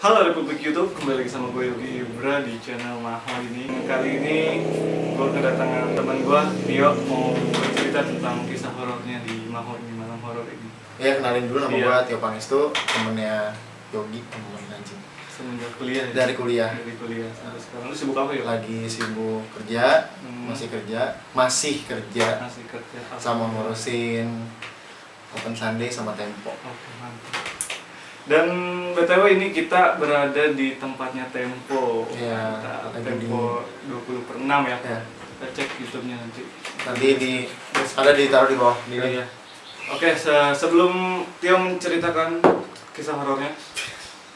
Halo Republik YouTube, kembali lagi sama gue Yogi Ibra di channel Maho ini. Kali ini gue kedatangan teman gue, Tio, mau bercerita tentang kisah horornya di Maho ini, malam horor ini. Ya, kenalin dulu nama Iya. gue Tio Pangestu, temennya Yogi, temen anjing. Semenjak kuliah ya? Dari kuliah. Dari kuliah sampai sekarang. Lu sibuk apa ya? Lagi sibuk kerja, masih kerja Masih kerja. sama ngurusin Open Sunday sama Tempo. Oke, mantap. Dan BTW ini kita berada di tempatnya Tempo. Iya, Kita lagi Tempo 20/6 ya. Ya. Kita cek YouTube-nya nanti. Nanti ada ditaruh di bawah. Iya. Oke, sebelum Tio menceritakan kisah horornya,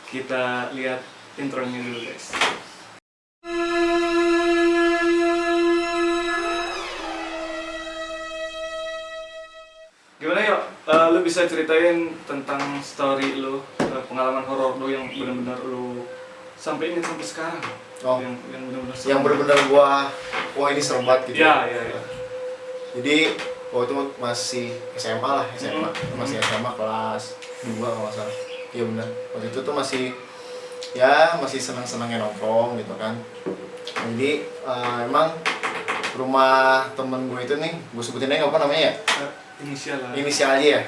kita lihat intronya dulu, guys. Gimana yuk? Lu bisa ceritain tentang story lu, pengalaman horor lu yang benar-benar lu sampai ingat sampai sekarang. Oh. Yang benar-benar serem. Yang bener-bener wah ini serem banget gitu. Iya. Jadi waktu itu masih SMA lah, masih SMA kelas 2 kalau nggak salah. Iya benar. Waktu itu tuh masih senang-senangnya nongkrong gitu kan. Jadi emang rumah temen gue itu nih, gue sebutin aja apa namanya ya? Inisial lah. Inisial aja ya.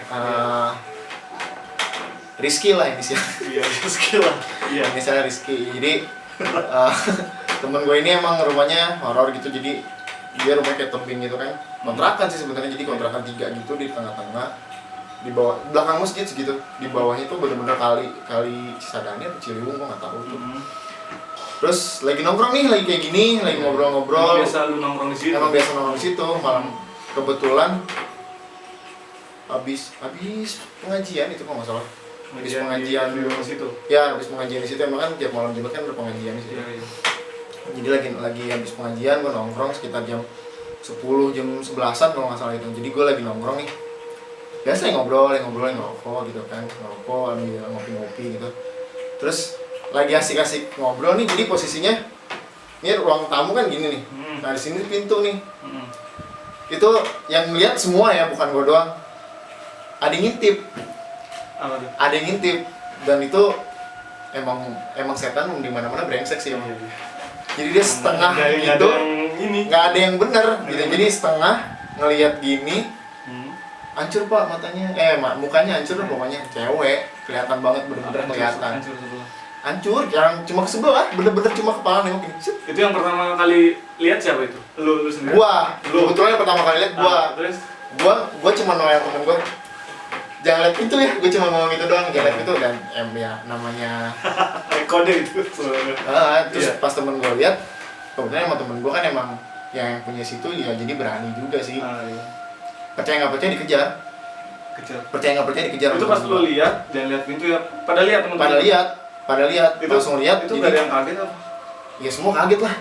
Rizky lah inisial. Iya, skill lah. Iya. Inisialnya Rizky. Jadi temen gue ini emang rumahnya horor gitu, jadi dia rumahnya kayak tebing gitu kan. Kontrakan sih sebenarnya, jadi kontrakan 3 gitu di tengah-tengah. Di bawah belakang masjid segitu. Di bawahnya tuh bener-bener kali Cisadane atau Ciliwung, gue nggak tahu tuh. Terus lagi nongkrong nih, lagi kayak gini, lagi ngobrol-ngobrol. Biasa lu nongkrong di situ. Emang biasa nongkrong di situ, malam kebetulan habis pengajian itu kok nggak salah. Habis pengajian di situ. Ya, habis pengajian di situ emang kan tiap malam Jumat kan ada pengajian di situ. Iya. Jadi lagi habis pengajian gue nongkrong sekitar jam 10, jam 11-an kalau nggak salah itu. Jadi gue lagi nongkrong nih. Biasa ngobrol, ngerokok gitu kan. Ngerokok, ambil ngopi-ngopi gitu. Terus lagi asik-asik ngobrol nih, jadi posisinya ini ruang tamu kan gini nih. Nah, di sini pintu nih. Itu yang lihat semua ya, bukan gue doang. Ada yang ngintip. Apa tuh? Ada yang ngintip, dan itu emang setan di mana-mana brengsek sih. Iya. Jadi dia setengah gitu, nggak ada yang bener gitu. Jadi setengah ngelihat gini, hancur pak matanya, mukanya hancur lah pokoknya. Cewek, kelihatan banget, bener-bener kelihatan. Hancur, yang cuma ke sebelah, bener-bener cuma kepala nengok gini. Itu yang pertama kali lihat siapa itu? Lu sendiri? Kebetulan yang pertama kali lihat Terus? gua cuma nanya temen gua, jangan lihat pintu ya, gue cuma ngomong gitu doang, jangan lihat pintu. Dan ya namanya kode itu. terus pas temen gue lihat, kebetulan emang temen gue kan emang yang punya situ ya, jadi berani juga sih. Iya. Percaya nggak percaya dikejar, percaya nggak percaya dikejar. Itu pas lu lihat, jangan lihat pintu ya. Pada lihat teman-teman. Pada lihat, langsung lihat. Itu Jadi gak ada yang kaget apa? ya semua kaget lah.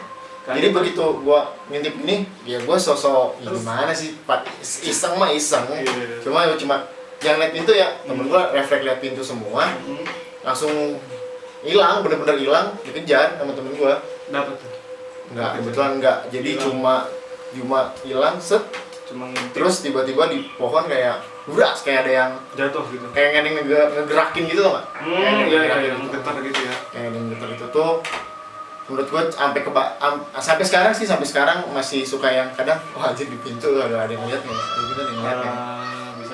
Jadi begitu gue ngintip ini, ya gue sosok ya gimana sih, Pak, iseng. Iya. Cuma jangan lihat pintu ya, temen gue refleks lihat pintu semua, langsung hilang, bener-bener hilang, dikejar sama temen gue. Dapat tuh. Enggak, kebetulan enggak. Jadi cuma hilang set. Cuma ngintip. Terus tiba-tiba di pohon kayak bras, kayak ada yang Jatuh gitu. kayak ada yang ngegerakin gitu loh, Pak. Iya, getar gitu ya. Kayak ada yang getar itu tuh. Menurut gue sampai sekarang masih suka yang kadang anjir di pintu ada yang lihat nih. Gitu nih ngeliatnya.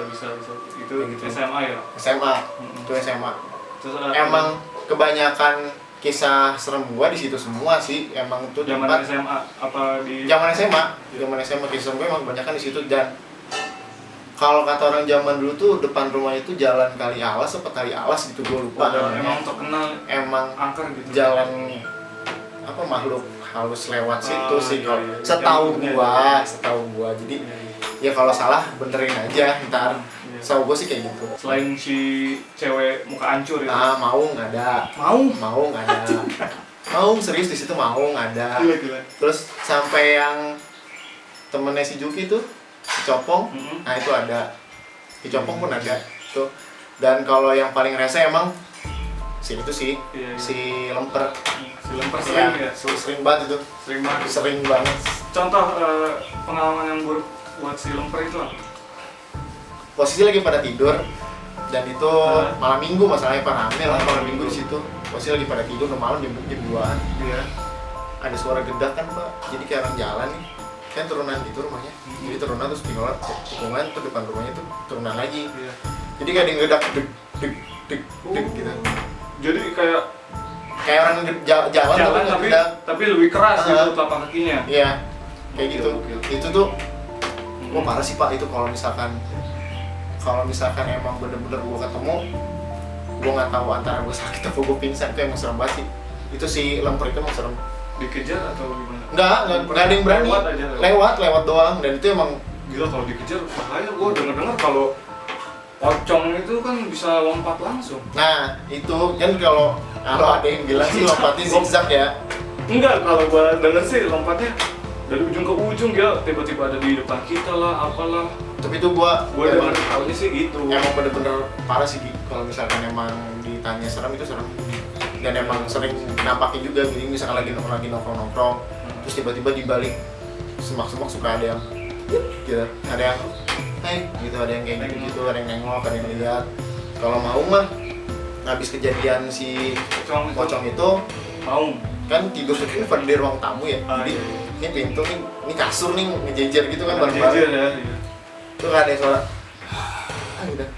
Bisa. Itu gitu. SMA ya? SMA. Itu SMA. Terus Emang kebanyakan kisah serem gua di situ semua sih. Emang itu zaman tempat SMA apa di zaman SMA kisah serem gua emang kebanyakan di situ. Dan kalau kata orang zaman dulu tuh depan rumah itu jalan Kali Alas apa Kali Alas gitu, gua lupa namanya. Emang terkenal Emang angker gitu. jalan apa makhluk halus lewat situ sih kalau iya. setahu gua. Jadi ya kalau salah benerin aja ntar. Setahu gua sih kayak gitu. Selain si cewek muka hancur ya. Mau nggak ada. Mau nggak ada. Mau serius di situ mau nggak ada. Gila. Terus sampai yang temennya si Juki tuh, si Copong, nah itu ada. Si Copong pun ada tuh. Dan kalau yang paling rese emang si itu sih, si Lemper. Si Lemper sering ya? Sering banget itu. Sering banget. Contoh pengalaman yang buruk buat si Lemper itu apa? Posisi lagi pada tidur, dan itu malam minggu, masalahnya rame lah malam minggu di situ. pasti lagi pada tidur, udah malam jam 2-an. Iya. Ada suara gedak kan Pak, jadi kayak orang jalan nih, kan turunan gitu rumahnya, jadi turunan terus tinggal tikungan tuh depan rumahnya tuh turunan lagi, Iya. jadi kayak ada yang gedak deg deg deg deg gitu, Jadi kayak kayak orang jalan tapi gedak. tapi lebih keras gitu telapak kakinya. Iya, kayak gitu. Oke. Itu tuh, wah parah sih Pak itu kalau misalkan emang bener-bener gua ketemu, gua nggak tahu antara gua sakit atau gua pingsan, itu emang serem banget sih. Itu si lemper itu emang serem. Dikejar atau gimana? Nggak ada yang berani. Lewat aja. Lewat doang, dan itu emang Gila kalau dikejar bahaya. Gua denger kalau pocong itu kan bisa lompat langsung. nah itu kan kalau ada yang bilang sih lompatnya zigzag ya. Enggak, kalau gua denger sih lompatnya dari ujung ke ujung ya, tiba-tiba ada di depan kita lah, apalah. Tapi itu gua Denger tahunya sih gitu. emang bener-bener parah sih Gi. Kalau misalkan emang ditanya serem itu serem, dan emang sering nampakin juga. Jadi misalkan lagi nongkrong terus tiba-tiba di balik semak-semak suka ada yang gitu, ada yang hey gitu, ada yang kayak gitu, ada yang nengok, ada yang lihat. Kalau mau mah habis kejadian si pocong itu Mau. kan tidur itu pada di ruang tamu ya, jadi Iya. ini pintu nih, ini kasur nih ngejejer gitu kan, Jajar bareng-bareng. ya. Iya. Tuh kan ada suara udah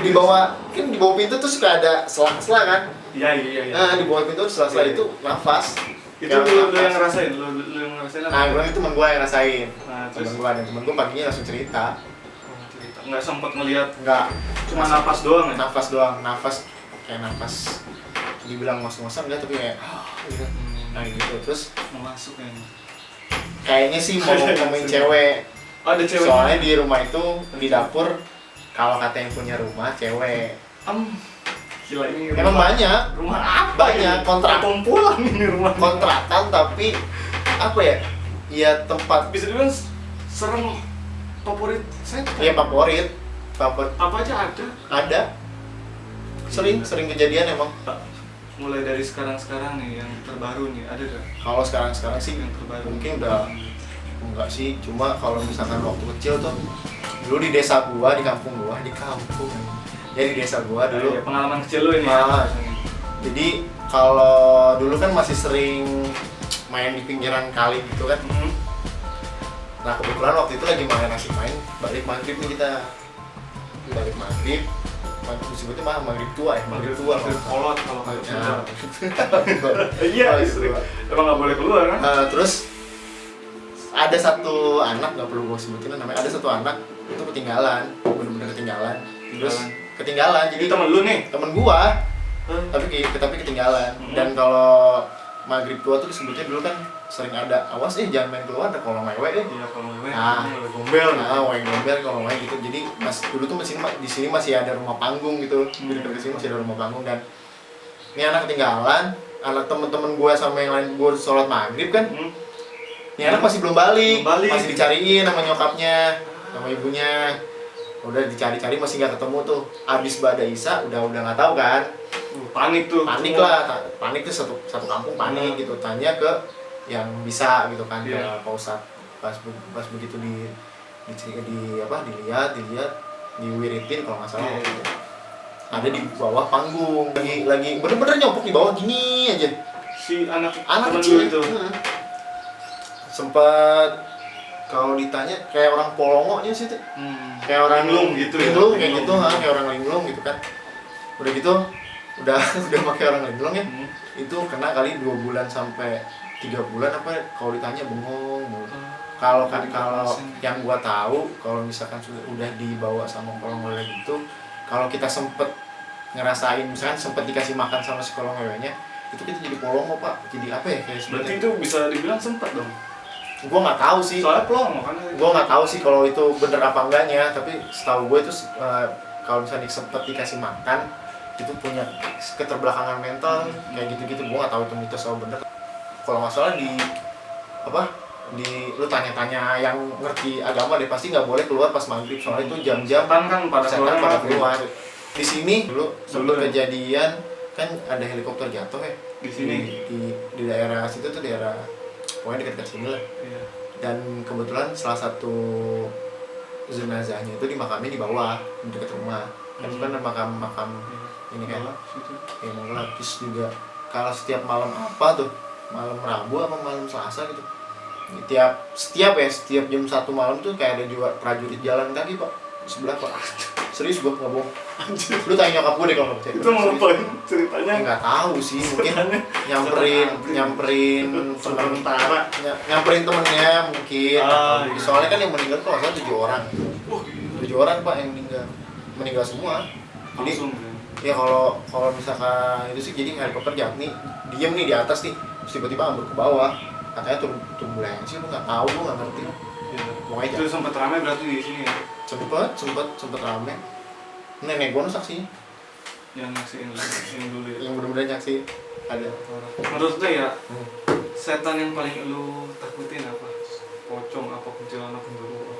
di bawah, kan di bawah pintu tuh suka ada sela-sela kan. Iya. Nah di bawah pintu sela-sela Iya. itu nafas. Itu Kayak lu nafas. yang ngerasain, lu yang ngerasain apa? Nah gue itu temen gue yang rasain, Nah, terus temen gue, dan temen gue paginya langsung cerita. cerita. Nggak sempat ngelihat, Enggak, cuma napas doang ya? nafas doang, nafas kayak nafas dibilang ngos-ngosan enggak, tapi kayak gitu. Nah gitu, terus Mau masuk ya? kayaknya sih mau ngomongin cewek. Ada cewek. Soalnya di rumah itu, di dapur, kalau kata yang punya rumah cewek. Gila ini Emang banyak, rumah apa banyak ini? kontrak. Kumpulan ini rumah. kontrakan, tapi apa ya? Ya tempat, Bisa dibilang serem favorit saya. ya favorit Apa aja ada. ada. Sering kejadian emang. Mulai dari sekarang nih yang terbaru nih, ada gak? Kalau sekarang sih Yang terbaru. mungkin udah enggak sih, cuma kalau misalkan waktu kecil tuh dulu di desa gua, di kampung ya di desa gua dulu. Ya, pengalaman kecil lu ini. Ah. Jadi kalau dulu kan masih sering main di pinggiran kali gitu kan. Nah kebetulan waktu itu lagi asik main balik maghrib nih kita, balik maghrib disebutnya mah maghrib tua ya, maghrib tua. Maghrib kolot kalau maghrib tua. Iya, Maghrib istri. tua. Emang nggak boleh keluar kan? Terus ada satu anak, nggak perlu gue sebutin namanya, ada satu anak itu ketinggalan, bener-bener ketinggalan. Terus ketinggalan, jadi Jadi temen lu nih. temen gua, tapi ketinggalan. Dan kalau maghrib tua tuh disebutnya dulu kan sering ada, awas jangan main keluar, ada kolong wewe Iya, kalau gue Nah. gombel. wewe gombel kalau wewe gitu. Jadi dulu tuh di sini masih ada rumah panggung gitu, di dekat sini masih ada rumah panggung. Dan ini anak ketinggalan, anak temen-temen gua sama yang lain, gua sholat maghrib kan, ini anak masih belum balik, masih dicariin sama nyokapnya, sama ibunya. Udah dicari-cari masih nggak ketemu tuh. Abis badai Isya udah nggak tahu kan. Panik tuh. Panik lah, panik tuh satu kampung panik gitu. Tanya ke yang bisa gitu kan, ke Iya. Pak Ustadz. Pas begitu dilihat, diwiritin kalau nggak salah. Iya. Gitu. Ada di bawah panggung, lagi bener-bener nyopok di bawah gini aja. Si anak temen Kecil lu itu. Sempat kalau ditanya kayak orang polongonya sih tuh. Kayak orang linglung gitu ya. linglung kayak gitu, kayak orang linglung gitu kan. Udah gitu udah pakai orang linglung ya. Itu kena kali 2 bulan sampai 3 bulan apa, kalau ditanya bengong mulu. Kalau yang gua tahu, kalau misalkan udah dibawa sama kolong wewe gitu, kalau kita sempet ngerasain, misalkan sempet dikasih makan sama si kolong wewenya, itu kita jadi polongo Pak. Jadi apa ya, kayak Berarti sebenarnya itu bisa dibilang sempet dong. gua nggak tahu sih. Soalnya pelongo kan. Gue nggak tahu sih kalau itu bener apa enggaknya, tapi setahu gue itu kalau misalnya sempet dikasih makan itu punya keterbelakangan mental kayak gitu-gitu. Gue nggak tahu itu mitos atau bener. Kalau nggak salah lu tanya-tanya yang ngerti agama deh, pasti nggak boleh keluar pas maghrib, soalnya itu jam-jam Setan kan pada setan pada keluar. keluar. Di sini dulu sempet ya? kejadian kan, ada helikopter jatuh ya Di sini. di daerah situ tuh, daerah pokoknya dekat sini lah. Iya. Dan kebetulan salah satu jenazahnya itu dimakamin di bawah, di dekat rumah. Kan itu kan makam ini kan Galak gitu. ya mau gelap. Terus juga kalau setiap malam apa tuh, malam Rabu apa malam Selasa gitu, setiap jam 1 malam tuh kayak ada juga prajurit jalan kaki pak di sebelah pak. Serius gua nggak bohong. Anjir. Lu tanya nyokap gue deh kalau nggak percaya. Itu mau Serius. ngapain ceritanya? Nggak tahu sih, mungkin Ceritanya nyamperin sementara. nyamperin temennya mungkin. Ah, iya. Soalnya kan yang meninggal kalau nggak salah 7 orang. Wah, gila. 7 orang pak yang meninggal semua. Jadi Langsung kan. ya kalau misalkan itu sih, jadi helikopter jatuh nih, diem nih di atas nih, terus tiba-tiba ambruk ke bawah, katanya turbulensi, lu nggak tahu, lu nggak ngerti. Iya. Pokoknya Itu sempat ramai berarti di sini ya. sempet rame. Nenek gua saksi Yang nyaksiin dulu ya. yang benar-benar nyaksi ada. Menurut lu ya, Hmm. setan yang paling lu takutin apa? Pocong apa kuntilanak genderuwo?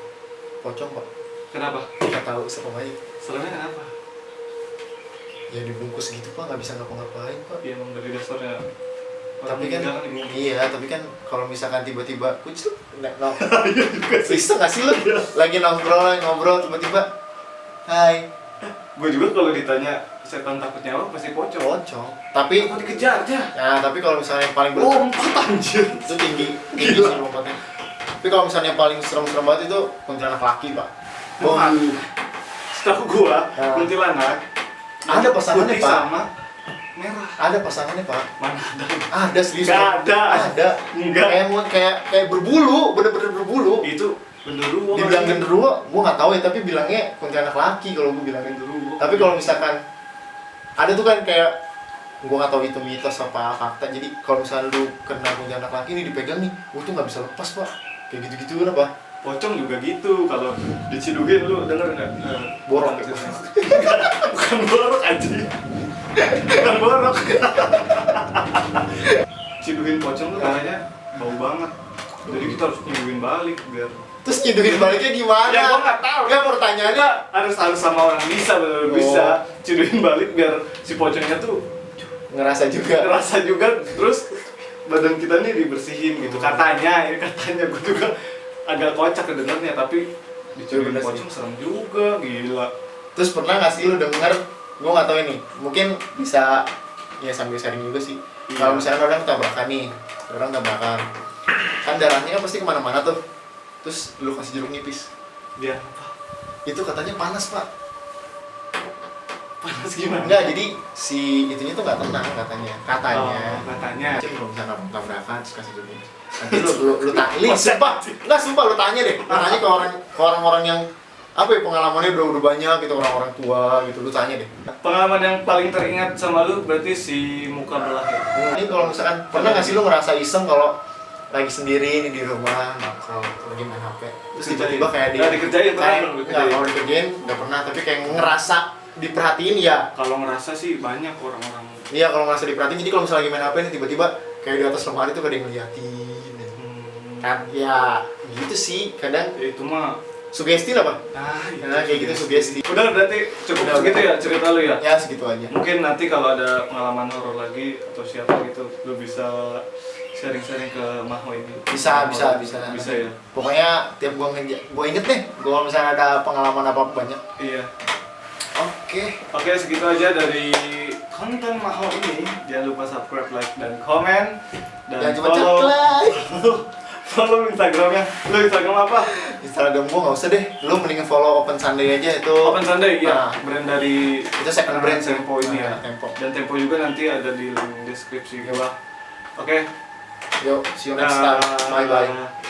Pocong pak, Kenapa? nggak tahu serem aja. Seremnya kenapa? Ya dibungkus gitu pak, nggak bisa ngapa-ngapain pak. Ya emang dari dasarnya. Tapi kan iya, tapi kan kalau misalkan tiba-tiba kucuk, Iya juga sih. bisa nggak sih lu lagi ngobrol tiba-tiba, hai, Gue juga kalau ditanya setan takutnya apa pasti pocong. pocong. Tapi Aku dikejar aja. nah, tapi kalau misalnya yang paling Lompat anjir. itu tinggi sih lompatnya. Tapi kalau misalnya yang paling serem-serem banget itu kuntilanak laki pak. Wah. Setahu gua, Nah. kuntilanak Ada pasangannya, putih Pak. sama merah. Ada pasangannya pak. Mana ada? Ada serius. Gak ada. Ada. Enggak. Kayak berbulu, bener-bener berbulu. Itu genderuwo. Dibilang kali. genderuwo, gua nggak tahu ya, tapi bilangnya kuntilanak laki kalau gua bilangnya. Genderuwo. Tapi kalau misalkan ada tuh kan kayak gua nggak tahu itu mitos apa fakta. Jadi kalau misalnya lu kena kuntilanak laki ini dipegang nih, gua tuh nggak bisa lepas pak. Kayak gitu-gitu apa? Pocong juga gitu, kalau dicidugin lu denger nggak? Borok. Bukan borok aja. Bukan borok. Ciduhin pocong tuh katanya bau banget. Jadi kita harus nyiduhin balik biar. Terus nyiduhin baliknya gimana? Ya gua nggak tahu. Nggak, pertanyaannya Kita harus sama orang bisa, benar bisa ciduhin balik biar si pocongnya tuh ngerasa juga. ngerasa juga, terus badan kita nih dibersihin gitu katanya. Ini katanya gue juga agak kocak kedengarnya, tapi dicuduhin Bener sih. pocong serem juga, gila. Terus pernah nggak sih lu denger? Gue nggak tahu ini. Mungkin bisa ya sambil sharing juga sih. Iya. Kalau misalnya orang tabrakan nih, orang tabrakan, kan darahnya kan pasti kemana-mana tuh. Terus lu kasih jeruk nipis, Dia apa? itu katanya panas pak. Panas gimana? Enggak, jadi si itunya tuh nggak tenang katanya. Oh, katanya. Cek kalau misalnya kamu tabrakan terus kasih jeruk nipis. Nanti lu tanya, sumpah lu tanya deh. Lu tanya ke orang-orang yang apa ya, pengalamannya udah banyak gitu, orang-orang tua gitu, lu tanya deh. Pengalaman yang paling teringat sama lu berarti si muka belah ya? Ini kalau misalkan pernah nggak sih lu ngerasa iseng kalau lagi sendiri nih di rumah nongkrong lagi main HP, terus tiba-tiba kayak Nggak dikerjain, pernah kayak belum nggak, dikerjain? kalau dikerjain nggak pernah, tapi kayak ngerasa diperhatiin ya. Kalau ngerasa sih banyak orang-orang. Iya, kalau ngerasa diperhatiin, jadi kalau misalnya lagi main HP nih tiba-tiba kayak di atas lemari tuh ada yang ngeliatin gitu. Kan ya gitu sih, kadang Ya, itu mah. sugesti lah pak. Itu Nah, kayak gitu sugesti. Udah berarti cukup Udah, segitu udah. ya cerita lu ya? Ya segitu aja. Mungkin nanti kalau ada pengalaman horor lagi atau siapa gitu, lu bisa sharing-sharing ke Maho ini. Bisa ya. Pokoknya tiap gua inget deh, gua misalnya ada pengalaman apa banyak. Iya. Oke, Segitu aja dari konten Maho ini. Jangan lupa subscribe, like, dan komen. Dan jangan cuma like. follow Instagramnya. Lu Instagram apa? Instagram gua nggak usah deh, lu mendingan follow Open Sunday aja itu. Open Sunday, ya. Nah. Brand dari Itu second brand sih. Tempo ini ya. Nah, Tempo. Dan Tempo juga nanti ada di link deskripsi bawah. Oke. Yuk, see you next time. Bye bye.